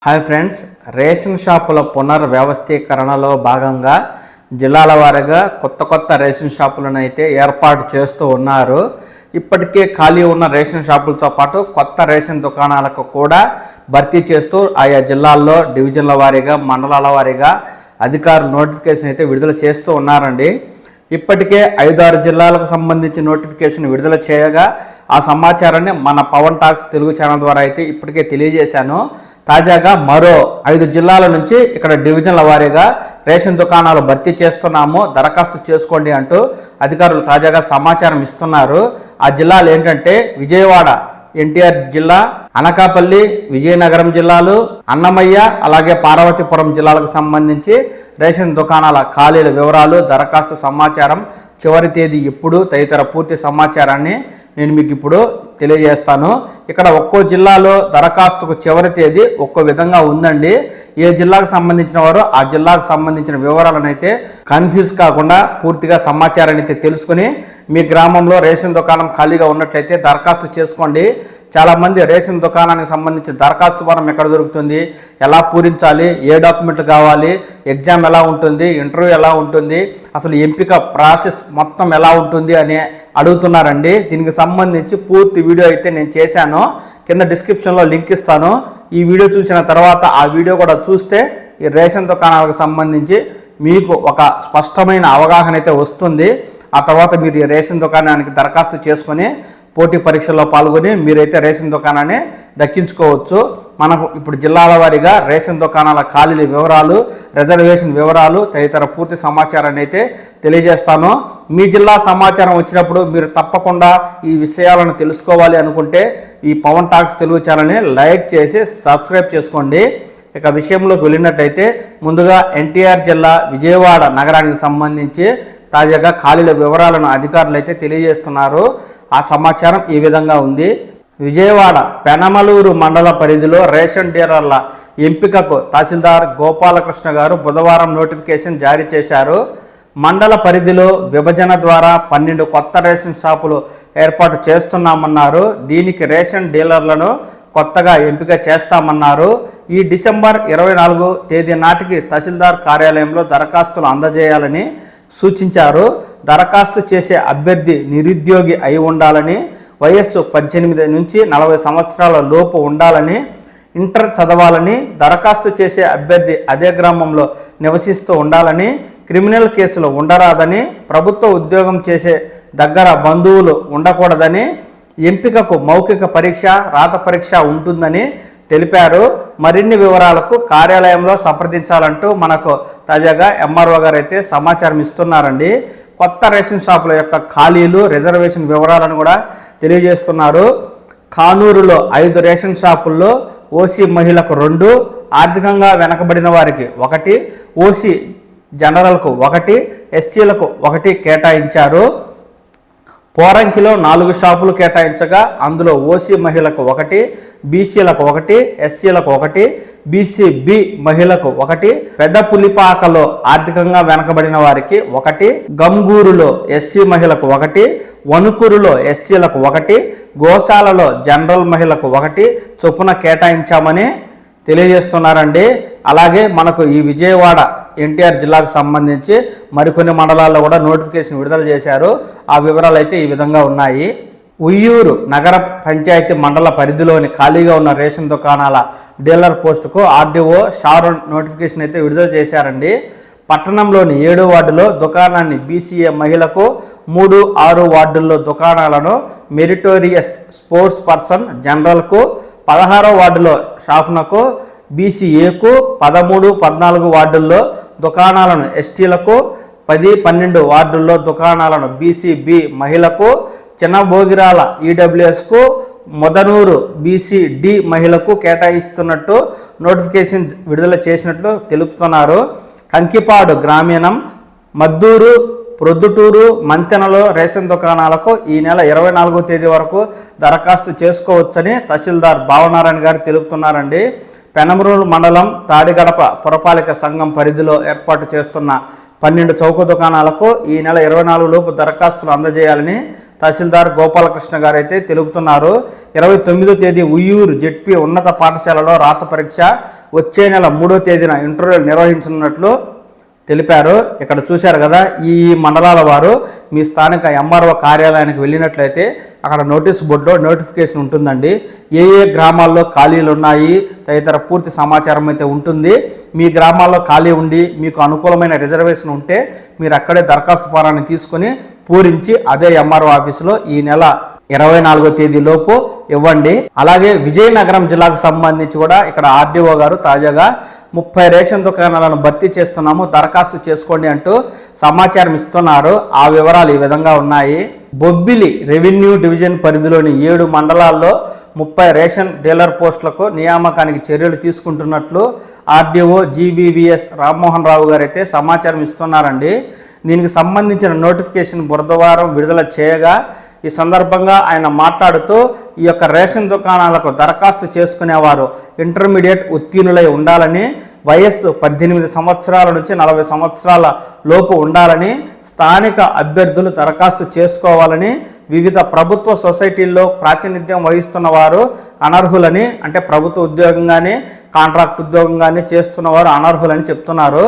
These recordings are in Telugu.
హాయ్ ఫ్రెండ్స్, రేషన్ షాపుల పునర్వ్యవస్థీకరణలో భాగంగా జిల్లాల వారీగా కొత్త రేషన్ షాపులను అయితే ఏర్పాటు చేస్తూ ఉన్నారు. ఇప్పటికే ఖాళీ ఉన్న రేషన్ షాపులతో పాటు కొత్త రేషన్ దుకాణాలకు కూడా భర్తీ చేస్తూ ఆయా జిల్లాల్లో డివిజన్ల వారీగా మండలాల వారీగా అధికారులు నోటిఫికేషన్ అయితే విడుదల చేస్తూ ఉన్నారండి. ఇప్పటికే 5-6 జిల్లాలకు సంబంధించి నోటిఫికేషన్ విడుదల చేయగా ఆ సమాచారాన్ని మన పవన్ టాక్స్ తెలుగు ఛానల్ ద్వారా అయితే ఇప్పటికే తెలియజేశాను. తాజాగా మరో 5 జిల్లాల నుంచి ఇక్కడ డివిజన్ల వారీగా రేషన్ దుకాణాలు భర్తీ చేస్తున్నాము, దరఖాస్తు చేసుకోండి అంటూ అధికారులు తాజాగా సమాచారం ఇస్తున్నారు. ఆ జిల్లాలు ఏంటంటే విజయవాడ ఎన్టీఆర్ జిల్లా, అనకాపల్లి, విజయనగరం జిల్లాలు, అన్నమయ్య, అలాగే పార్వతీపురం జిల్లాలకు సంబంధించి రేషన్ దుకాణాల ఖాళీల వివరాలు, దరఖాస్తు సమాచారం, చివరి తేదీ ఎప్పుడు తదితర పూర్తి సమాచారాన్ని నేను మీకు ఇప్పుడు తెలియజేస్తాను. ఇక్కడ ఒక్కో జిల్లాలో దరఖాస్తుకు చివరి తేదీ ఒక్కో విధంగా ఉందండి. ఏ జిల్లాకు సంబంధించిన వారు ఆ జిల్లాకు సంబంధించిన వివరాలను అయితే కన్ఫ్యూజ్ కాకుండా పూర్తిగా సమాచారాన్ని అయితే తెలుసుకుని మీ గ్రామంలో రేషన్ దుకాణం ఖాళీగా ఉన్నట్లయితే దరఖాస్తు చేసుకోండి. చాలామంది రేషన్ దుకాణానికి సంబంధించి దరఖాస్తు ఫారం ఎక్కడ దొరుకుతుంది, ఎలా పూరించాలి, ఏ డాక్యుమెంట్లు కావాలి, ఎగ్జామ్ ఎలా ఉంటుంది, ఇంటర్వ్యూ ఎలా ఉంటుంది, అసలు ఎంపిక ప్రాసెస్ మొత్తం ఎలా ఉంటుంది అని అడుగుతున్నారండి. దీనికి సంబంధించి పూర్తి వీడియో అయితే నేను చేశాను, కింద డిస్క్రిప్షన్లో లింక్ ఇస్తాను. ఈ వీడియో చూసిన తర్వాత ఆ వీడియో కూడా చూస్తే ఈ రేషన్ దుకాణాలకు సంబంధించి మీకు ఒక స్పష్టమైన అవగాహన అయితే వస్తుంది. ఆ తర్వాత మీరు ఈ రేషన్ దుకాణానికి దరఖాస్తు చేసుకొని పోటీ పరీక్షల్లో పాల్గొని మీరైతే రేషన్ దుకాణాన్ని దక్కించుకోవచ్చు. మనకు ఇప్పుడు జిల్లాల వారీగా రేషన్ దుకాణాల ఖాళీల వివరాలు, రిజర్వేషన్ వివరాలు తదితర పూర్తి సమాచారాన్ని అయితే తెలియజేస్తాను. మీ జిల్లా సమాచారం వచ్చినప్పుడు మీరు తప్పకుండా ఈ విషయాలను తెలుసుకోవాలి అనుకుంటే ఈ పవన్ టాక్స్ తెలుగు ఛానల్ని లైక్ చేసి సబ్స్క్రైబ్ చేసుకోండి. ఇక విషయంలోకి వెళ్ళినట్టయితే ముందుగా ఎన్టీఆర్ జిల్లా విజయవాడ నగరానికి సంబంధించి తాజాగా ఖాళీల వివరాలను అధికారులు అయితే తెలియజేస్తున్నారు. ఆ సమాచారం ఈ విధంగా ఉంది. విజయవాడ పెనమలూరు మండల పరిధిలో రేషన్ డీలర్ల ఎంపికకు తహసీల్దార్ గోపాలకృష్ణ గారు బుధవారం నోటిఫికేషన్ జారీ చేశారు. మండల పరిధిలో విభజన ద్వారా 12 కొత్త రేషన్ షాపులు ఏర్పాటు చేస్తున్నామన్నారు. దీనికి రేషన్ డీలర్లను కొత్తగా ఎంపిక చేస్తామన్నారు. ఈ డిసెంబర్ 24 తేదీ నాటికి తహసీల్దార్ కార్యాలయంలో దరఖాస్తులు అందజేయాలని సూచించారు. దరఖాస్తు చేసే అభ్యర్థి నిరుద్యోగి అయి ఉండాలని, వయస్సు 18 నుంచి 40 సంవత్సరాల లోపు ఉండాలని, ఇంటర్ చదవాలని, దరఖాస్తు చేసే అభ్యర్థి అదే గ్రామంలో నివసిస్తూ ఉండాలని, క్రిమినల్ కేసులు ఉండరాదని, ప్రభుత్వ ఉద్యోగం చేసే దగ్గర బంధువులు ఉండకూడదని, ఎంపికకు మౌఖిక పరీక్ష, రాత పరీక్ష ఉంటుందని తెలిపారు. మరిన్ని వివరాలకు కార్యాలయంలో సంప్రదించాలంటూ మనకు తాజాగా ఎంఆర్ఓ గారు అయితే సమాచారం ఇస్తున్నారండి. కొత్త రేషన్ షాపుల యొక్క ఖాళీలు, రిజర్వేషన్ వివరాలను కూడా తెలియజేస్తున్నారు. కానూరులో 5 రేషన్ షాపుల్లో ఓసీ మహిళకు 2, ఆర్థికంగా వెనకబడిన వారికి 1, ఓసీ జనరల్కు 1, ఎస్సీలకు 1 కేటాయించారు. పోరంకిలో 4 షాపులు కేటాయించగా అందులో ఓసీ మహిళకు 1, బీసీలకు 1, ఎస్సీలకు 1, బీసీ బి మహిళకు 1, పెద్ద పులిపాకలో ఆర్థికంగా వెనకబడిన వారికి 1, గంగూరులో ఎస్సీ మహిళకు 1, వణుకూరులో ఎస్సీలకు 1, గోశాలలో జనరల్ మహిళకు 1 చొప్పున కేటాయించామని తెలియజేస్తున్నారండి. అలాగే మనకు ఈ విజయవాడ ఎన్టీఆర్ జిల్లాకు సంబంధించి మరికొన్ని మండలాల్లో కూడా నోటిఫికేషన్ విడుదల చేశారు. ఆ వివరాలు అయితే ఈ విధంగా ఉన్నాయి. ఉయ్యూరు నగర పంచాయతీ మండల పరిధిలోని ఖాళీగా ఉన్న రేషన్ దుకాణాల డీలర్ పోస్టుకు ఆర్డీఓ షారోన్ నోటిఫికేషన్ అయితే విడుదల చేశారండి. పట్టణంలోని 7 వార్డులో దుకాణాన్ని బీసీఏ మహిళకు, 3, 6 వార్డుల్లో దుకాణాలను మెరిటోరియస్ స్పోర్ట్స్ పర్సన్ జనరల్కు, 16వ వార్డులో షాపునకు బీసీఏకు, 13, 14 వార్డుల్లో దుకాణాలను ఎస్టీలకు, 10, 12 వార్డుల్లో దుకాణాలను బీసీబీ మహిళకు, చిన్నభోగిరాల ఈడబ్ల్యూఎస్కు, మొదనూరు బీసీడి మహిళకు కేటాయిస్తున్నట్టు నోటిఫికేషన్ విడుదల చేసినట్లు తెలుపుతున్నారు. కంకిపాడు గ్రామీణం, మద్దూరు, ప్రొద్దుటూరు, మంతెనలో రేషన్ దుకాణాలకు ఈ నెల 24వ తేదీ వరకు దరఖాస్తు చేసుకోవచ్చని తహసీల్దార్ భావనారాయణ గారు తెలుపుతున్నారండి. పెనమలూరు మండలం తాడిగడప పురపాలిక సంఘం పరిధిలో ఏర్పాటు చేస్తున్న 12 చౌక దుకాణాలకు ఈ నెల 24 లోపు దరఖాస్తులు అందజేయాలని తహసీల్దార్ గోపాలకృష్ణ గారు అయితే తెలుపుతున్నారు. 29వ తేదీ ఉయ్యూరు జెడ్పీ ఉన్నత పాఠశాలలో రాత పరీక్ష, వచ్చే నెల 3వ తేదీన ఇంటర్వ్యూలు నిర్వహించనున్నట్లు తెలిపారు. ఇక్కడ చూశారు కదా, ఈ మండలాల వారు మీ స్థానిక ఎంఆర్ఓ కార్యాలయానికి వెళ్ళినట్లయితే అక్కడ నోటీస్ బోర్డులో నోటిఫికేషన్ ఉంటుందండి. ఏ ఏ గ్రామాల్లో ఖాళీలు ఉన్నాయి తదితర పూర్తి సమాచారం అయితే ఉంటుంది. మీ గ్రామాల్లో ఖాళీ ఉండి మీకు అనుకూలమైన రిజర్వేషన్ ఉంటే మీరు అక్కడే దరఖాస్తు ఫారాన్ని తీసుకుని పూరించి అదే ఎంఆర్ఓ ఆఫీసులో ఈ నెల 24వ తేదీలోపు ఇవ్వండి. అలాగే విజయనగరం జిల్లాకు సంబంధించి కూడా ఇక్కడ ఆర్డీఓ గారు తాజాగా 30 రేషన్ దుకాణాలను భర్తీ చేస్తున్నాము, దరఖాస్తు చేసుకోండి అంటూ సమాచారం ఇస్తున్నారు. ఆ వివరాలు ఈ విధంగా ఉన్నాయి. బొబ్బిలి రెవెన్యూ డివిజన్ పరిధిలోని 7 మండలాల్లో 30 రేషన్ డీలర్ పోస్టులకు నియామకానికి చర్యలు తీసుకుంటున్నట్లు ఆర్డీఓ జీవీవీఎస్ రామ్మోహన్ రావు గారు అయితే సమాచారం ఇస్తున్నారండి. దీనికి సంబంధించిన నోటిఫికేషన్ బుధవారం విడుదల చేయగా ఈ సందర్భంగా ఆయన మాట్లాడుతూ ఈ యొక్క రేషన్ దుకాణాలకు దరఖాస్తు చేసుకునేవారు ఇంటర్మీడియట్ ఉత్తీర్ణులై ఉండాలని, వయస్సు 18 సంవత్సరాల నుంచి 40 సంవత్సరాల లోపు ఉండాలని, స్థానిక అభ్యర్థులు దరఖాస్తు చేసుకోవాలని, వివిధ ప్రభుత్వ సొసైటీల్లో ప్రాతినిధ్యం వహిస్తున్న వారు అనర్హులని, అంటే ప్రభుత్వ ఉద్యోగం కానీ కాంట్రాక్ట్ ఉద్యోగం కానీ చేస్తున్నవారు అనర్హులని చెప్తున్నారు.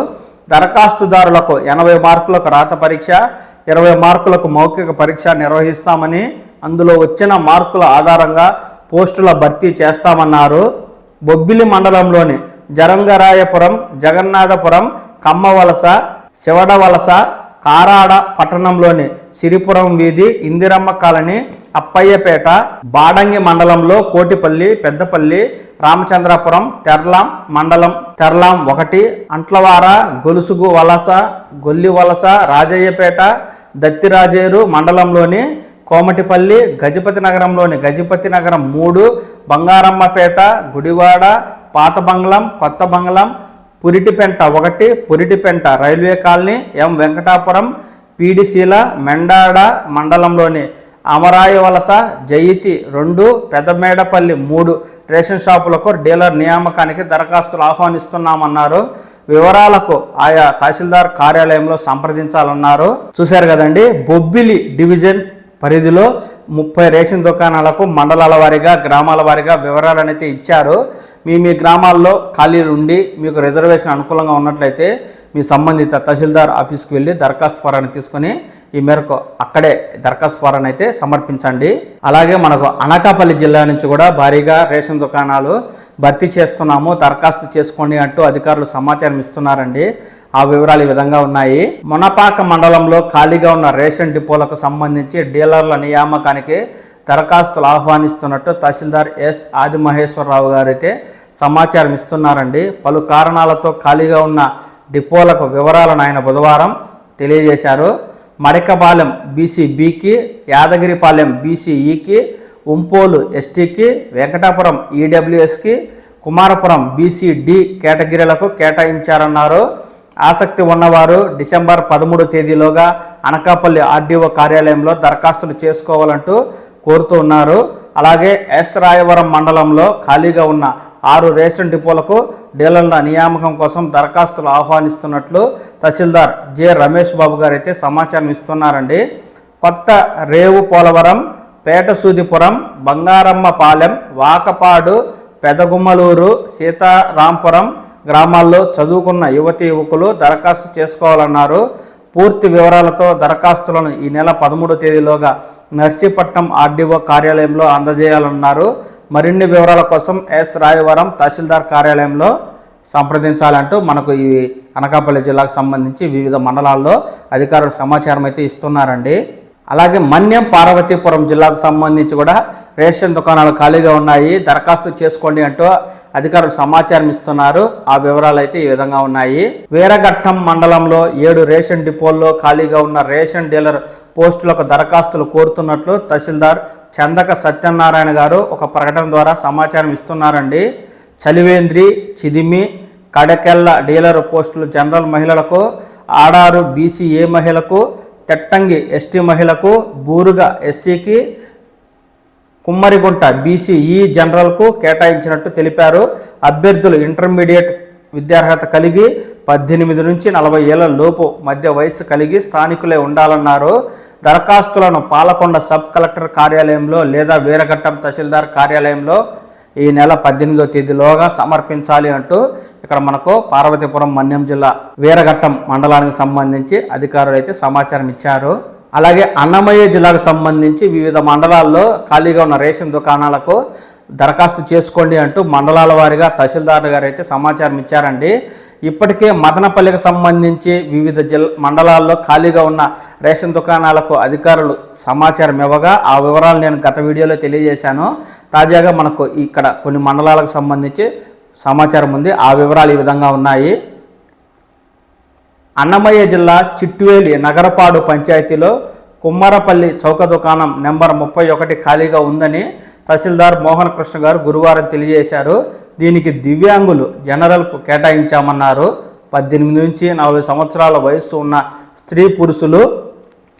దరఖాస్తుదారులకు 80 మార్కులకు రాత పరీక్ష, 20 మార్కులకు మౌఖిక పరీక్ష నిర్వహిస్తామని, అందులో వచ్చిన మార్కుల ఆధారంగా పోస్టుల భర్తీ చేస్తామన్నారు. బొబ్బిలి మండలంలోని జరంగరాయపురం, జగన్నాథపురం, కమ్మవలస, శివడవలస, కారాడ పట్టణంలోని సిరిపురం వీధి, ఇందిరమ్మ కాలనీ, అప్పయ్యపేట, బాడంగి మండలంలో కోటిపల్లి, పెద్దపల్లి, రామచంద్రపురం, తెర్లాం మండలం తెర్లాం 1, అంట్లవార, గొలుసుగు వలస, గొల్లి వలస, రాజయ్యపేట, దత్తిరాజేరు మండలంలోని కోమటిపల్లి, గజపతి నగరంలోని గజపతి నగరం 3, బంగారమ్మపేట, గుడివాడ, పాత బంగ్లం, కొత్త బంగ్లం, పురిటిపెంట 1, పురిటిపెంట రైల్వే కాలనీ, ఎం వెంకటాపురం, పీడిశీల, మెండాడ మండలంలోని అమరాయ వలస, జయితి 2, పెద్దమేడపల్లి 3 రేషన్ షాపులకు డీలర్ నియామకానికి దరఖాస్తులు ఆహ్వానిస్తున్నామన్నారు. వివరాలకు ఆయా తహసీల్దార్ కార్యాలయంలో సంప్రదించాలన్నారు. చూశారు కదండి, బొబ్బిలి డివిజన్ పరిధిలో 30 రేషన్ దుకాణాలకు మండలాల వారీగా, గ్రామాల వారీగా వివరాలు అయితే ఇచ్చారు. మీ గ్రామాల్లో ఖాళీలు ఉండి మీకు రిజర్వేషన్ అనుకూలంగా ఉన్నట్లయితే మీ సంబంధిత తహసీల్దార్ ఆఫీస్కి వెళ్ళి దరఖాస్తు ఫారాన్ని తీసుకొని ఈ మేరకు అక్కడే దరఖాస్తు ఫారాన్ని అయితే సమర్పించండి. అలాగే మనకు అనకాపల్లి జిల్లా నుంచి కూడా భారీగా రేషన్ దుకాణాలు భర్తీ చేస్తున్నాము, దరఖాస్తు చేసుకోండి అంటూ అధికారులు సమాచారం ఇస్తున్నారండి. ఆ వివరాలు ఈ విధంగా ఉన్నాయి. మునపాక మండలంలో ఖాళీగా ఉన్న రేషన్ డిపోలకు సంబంధించి డీలర్ల నియామకానికి దరఖాస్తులు ఆహ్వానిస్తున్నట్టు తహసీల్దార్ ఎస్ ఆదిమహేశ్వరరావు గారు అయితే సమాచారం ఇస్తున్నారండి. పలు కారణాలతో ఖాళీగా ఉన్న డిపోలకు వివరాలను ఆయన బుధవారం తెలియజేశారు. మడికపాలెం బీసీ-బికి, యాదగిరిపాలెం బీసీ-ఈకి, ఉంపోలు ఎస్టీకి, వెంకటాపురం ఈడబ్ల్యూఎస్కి, కుమారపురం బీసీ-డి కేటగిరీలకు కేటాయించారన్నారు. ఆసక్తి ఉన్నవారు డిసెంబర్ 13వ తేదీలోగా అనకాపల్లి ఆర్డీఓ కార్యాలయంలో దరఖాస్తులు చేసుకోవాలంటూ కోరుతూ ఉన్నారు. అలాగే ఎస్ రాయవరం మండలంలో ఖాళీగా ఉన్న 6 రేషన్ డిపోలకు డీలర్ల నియామకం కోసం దరఖాస్తులు ఆహ్వానిస్తున్నట్లు తహసీల్దార్ జె రమేష్ బాబు గారు అయితే సమాచారం ఇస్తున్నారండి. కొత్త రేవు పోలవరం, పేటసూదిపురం, బంగారమ్మపాలెం, వాకపాడు, పెదగుమ్మలూరు, సీతారాంపురం గ్రామాల్లో చదువుకున్న యువతీ యువకులు దరఖాస్తు చేసుకోవాలన్నారు. పూర్తి వివరాలతో దరఖాస్తులను ఈ నెల 13వ తేదీలోగా నర్సీపట్నం ఆర్డీఓ కార్యాలయంలో అందజేయాలన్నారు. మరిన్ని వివరాల కోసం ఎస్ రాయవరం తహసీల్దార్ కార్యాలయంలో సంప్రదించాలంటూ మనకు ఈ అనకాపల్లి జిల్లాకు సంబంధించి వివిధ మండలాల్లో అధికారులు సమాచారం అయితే ఇస్తున్నారండి. అలాగే మన్యం పార్వతీపురం జిల్లాకు సంబంధించి కూడా రేషన్ దుకాణాలు ఖాళీగా ఉన్నాయి, దరఖాస్తు చేసుకోండి అంటూ అధికారులు సమాచారం ఇస్తున్నారు. ఆ వివరాలు అయితే ఈ విధంగా ఉన్నాయి. వీరఘట్టం మండలంలో 7 రేషన్ డిపోల్లో ఖాళీగా ఉన్న రేషన్ డీలర్ పోస్టులకు దరఖాస్తులు కోరుతున్నట్లు తహసీల్దార్ చందక సత్యనారాయణ గారు ఒక ప్రకటన ద్వారా సమాచారం ఇస్తున్నారండి. చలివేంద్రి, చిదిమి, కడకెళ్ళ డీలర్ పోస్టులు జనరల్ మహిళలకు, ఆడారు బీసీ-ఏ మహిళకు, తెట్టంగి ఎస్టీ మహిళకు, బూరుగ ఎస్సీకి, కుమ్మరిగుంట బీసీ-ఈ జనరల్కు కేటాయించినట్టు తెలిపారు. అభ్యర్థులు ఇంటర్మీడియట్ విద్యార్హత కలిగి 18 నుంచి 40 ఏళ్ల లోపు మధ్య వయసు కలిగి స్థానికులే ఉండాలన్నారు. దరఖాస్తులను పాలకొండ సబ్ కలెక్టర్ కార్యాలయంలో లేదా వీరఘట్టం తహసీల్దార్ కార్యాలయంలో ఈ నెల 18వ తేదీలోగా సమర్పించాలి అంటూ ఇక్కడ మనకు పార్వతీపురం మన్యం జిల్లా వీరఘట్టం మండలానికి సంబంధించి అధికారులు అయితే సమాచారం ఇచ్చారు. అలాగే అన్నమయ్య జిల్లాకు సంబంధించి వివిధ మండలాల్లో ఖాళీగా ఉన్న రేషన్ దుకాణాలకు దరఖాస్తు చేసుకోండి అంటూ మండలాల వారీగా తహసీల్దార్ గారు అయితే సమాచారం ఇచ్చారండి. ఇప్పటికే మదనపల్లికి సంబంధించి వివిధ మండలాల్లో ఖాళీగా ఉన్న రేషన్ దుకాణాలకు అధికారులు సమాచారం ఇవ్వగా ఆ వివరాలు నేను గత వీడియోలో తెలియజేశాను. తాజాగా మనకు ఇక్కడ కొన్ని మండలాలకు సంబంధించి సమాచారం ఉంది. ఆ వివరాలు ఈ విధంగా ఉన్నాయి. అన్నమయ్య జిల్లా చిట్వేలి నగరపాడు పంచాయతీలో కుమ్మరపల్లి చౌక దుకాణం నెంబర్ 31 ఖాళీగా ఉందని తహసీల్దార్ మోహన్ కృష్ణ గారు గురువారం తెలియజేశారు. దీనికి దివ్యాంగులు జనరల్కు కేటాయించామన్నారు. 18 నుంచి 40 సంవత్సరాల వయస్సు ఉన్న స్త్రీ పురుషులు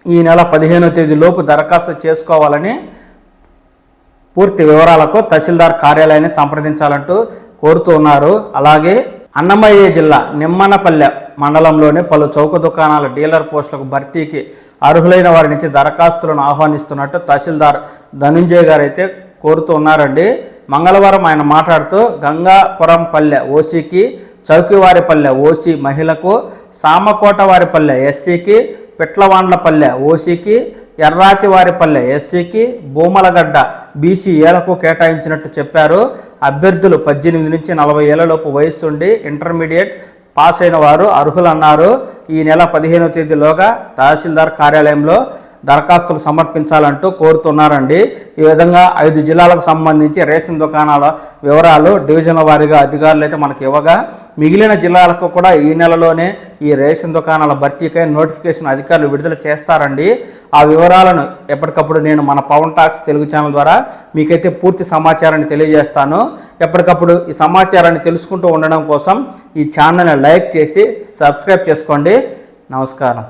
ఈ నెల 15వ తేదీలోపు దరఖాస్తు చేసుకోవాలని పూర్తి వివరాలకు తహసీల్దార్ కార్యాలయాన్ని సంప్రదించాలంటూ కోరుతూ ఉన్నారు. అలాగే అన్నమయ్య జిల్లా నిమ్మనపల్లె మండలంలోని పలు చౌక దుకాణాల డీలర్ పోస్టులకు భర్తీకి అర్హులైన వారి నుంచి దరఖాస్తులను ఆహ్వానిస్తున్నట్టు తహసీల్దార్ ధనుంజయ్ గారు అయితే కోరుతూ ఉన్నారండి. మంగళవారం ఆయన మాట్లాడుతూ గంగాపురం పల్లె ఓసీకి, చౌకివారిపల్లె ఓసీ మహిళకు, సామకోటవారిపల్లె ఎస్సీకి, పిట్లవాండ్లపల్లె ఓసీకి, ఎర్రాతివారిపల్లె ఎస్సీకి, భూమలగడ్డ బీసీ ఏలకు కేటాయించినట్టు చెప్పారు. అభ్యర్థులు 18 నుంచి 40 ఏళ్లలోపు వయస్సు ఉండి ఇంటర్మీడియట్ పాస్ అయిన వారు అర్హులన్నారు. ఈ నెల 15వ తేదీలోగా తహసీల్దార్ కార్యాలయంలో దరఖాస్తులు సమర్పించాలంటూ కోరుతున్నారండి. ఈ విధంగా 5 జిల్లాలకు సంబంధించి రేషన్ దుకాణాల వివరాలు డివిజన్ల వారీగా అధికారులు అయితే మనకు ఇవ్వగా మిగిలిన జిల్లాలకు కూడా ఈ నెలలోనే ఈ రేషన్ దుకాణాల భర్తీకై నోటిఫికేషన్ అధికారులు విడుదల చేస్తారండి. ఆ వివరాలను ఎప్పటికప్పుడు నేను మన పవన్ టాక్స్ తెలుగు ఛానల్ ద్వారా మీకైతే పూర్తి సమాచారాన్ని తెలియజేస్తాను. ఎప్పటికప్పుడు ఈ సమాచారాన్ని తెలుసుకుంటూ ఉండడం కోసం ఈ ఛానల్ని లైక్ చేసి సబ్స్క్రైబ్ చేసుకోండి. నమస్కారం.